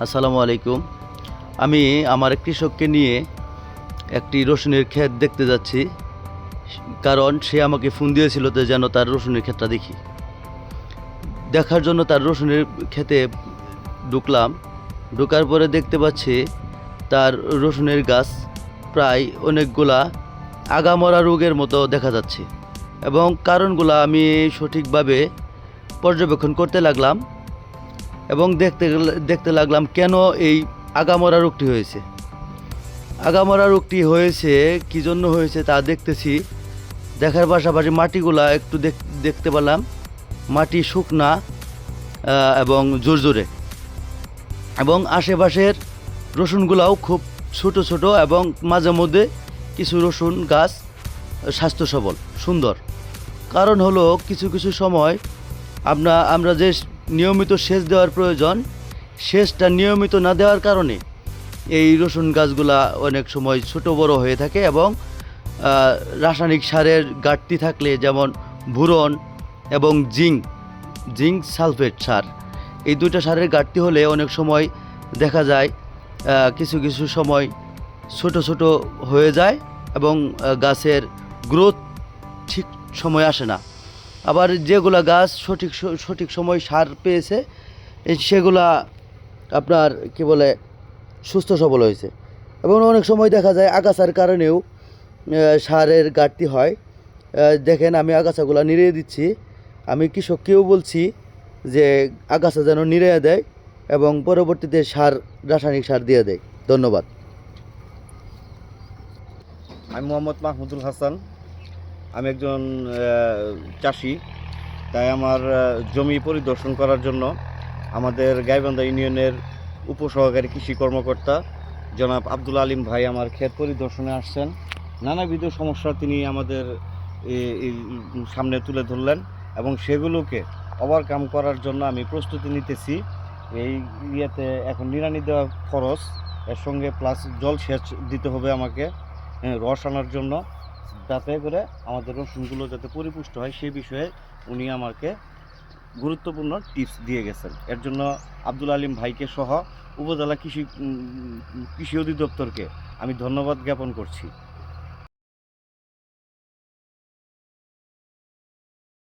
আসসালামু আলাইকুম। আমি আমার এক কৃষককে নিয়ে একটি রসুনের ক্ষেত দেখতে যাচ্ছি, কারণ সে আমাকে ফোন দিয়েছিল যে যেন তার রসুনের ক্ষেতটা দেখি। দেখার জন্য তার রসুনের ক্ষেতে ঢুকলাম। ঢোকার পরে দেখতে পাচ্ছি তার রসুনের গাছ প্রায় অনেকগুলা আগামরা রোগের মতো দেখা যাচ্ছে, এবং কারণগুলো আমি সঠিকভাবে পর্যবেক্ষণ করতে লাগলাম এবং দেখতে লাগলাম কেন এই আগামরা রোগটি হয়েছে। আগামরা রোগটি হয়েছে কী জন্য হয়েছে তা দেখতেছি। দেখার পাশাপাশি মাটিগুলা একটু দেখতে পেলাম, মাটি শুকনা এবং জোরজোরে, এবং আশেপাশের রসুনগুলাও খুব ছোট ছোট, এবং মাঝে মধ্যে কিছু রসুন গাছ স্বাস্থ্য সবল সুন্দর। কারণ হলো কিছু কিছু সময় আমরা যে নিয়মিত সেচ দেওয়ার প্রয়োজন, সেচটা নিয়মিত না দেওয়ার কারণে এই রসুন গাছগুলা অনেক সময় ছোট বড় হয়ে থাকে, এবং রাসায়নিক সারের ঘাটতি থাকলে, যেমন বোরন এবং জিঙ্ক সালফেট সার, এই দুইটা সারের ঘাটতি হলে অনেক সময় দেখা যায় কিছু কিছু সময় ছোট ছোট হয়ে যায় এবং গাছের গ্রোথ ঠিক সময় আসে না। আবার যেগুলা গাছ সঠিক সময় সার পেয়েছে সেগুলা আপনার কি বলে সুস্থ সবল হয়েছে। এবং অনেক সময় দেখা যায় আগাছার কারণেও সারের ঘাটতি হয়। দেখেন আমি আগাছাগুলো নিড়িয়ে দিচ্ছি। আমি কৃষককেও বলছি যে আগাছা যেন নিড়িয়ে দেয় এবং পরবর্তীতে রাসায়নিক সার দিয়ে দেয়। ধন্যবাদ। আমি মোহাম্মদ মাহমুদুল হাসান। আমি একজন চাষি। তাই আমার জমি পরিদর্শন করার জন্য আমাদের গাইবান্ধা ইউনিয়নের উপসহকারী কৃষি কর্মকর্তা জনাব আব্দুল আলিম ভাই আমার ক্ষেত পরিদর্শনে আসছেন। নানাবিধ সমস্যা তিনি আমাদের সামনে তুলে ধরলেন, এবং সেগুলোকে ওভারকাম করার জন্য আমি প্রস্তুতি নিতেছি। এই ইয়েতে এখন নিড়ানি দেওয়া খরচ, এর সঙ্গে প্লাস জল সেচ দিতে হবে আমাকে রস আনার জন্য, যাতে করে আমাদের রসুনগুলো যাতে পরিপুষ্ট হয় সেই বিষয়ে উনি আমাকে গুরুত্বপূর্ণ টিপস দিয়ে গেছেন। এর জন্য আব্দুল আলিম ভাইকে সহ উপজেলা কৃষি অধিদপ্তরকে আমি ধন্যবাদ জ্ঞাপন করছি।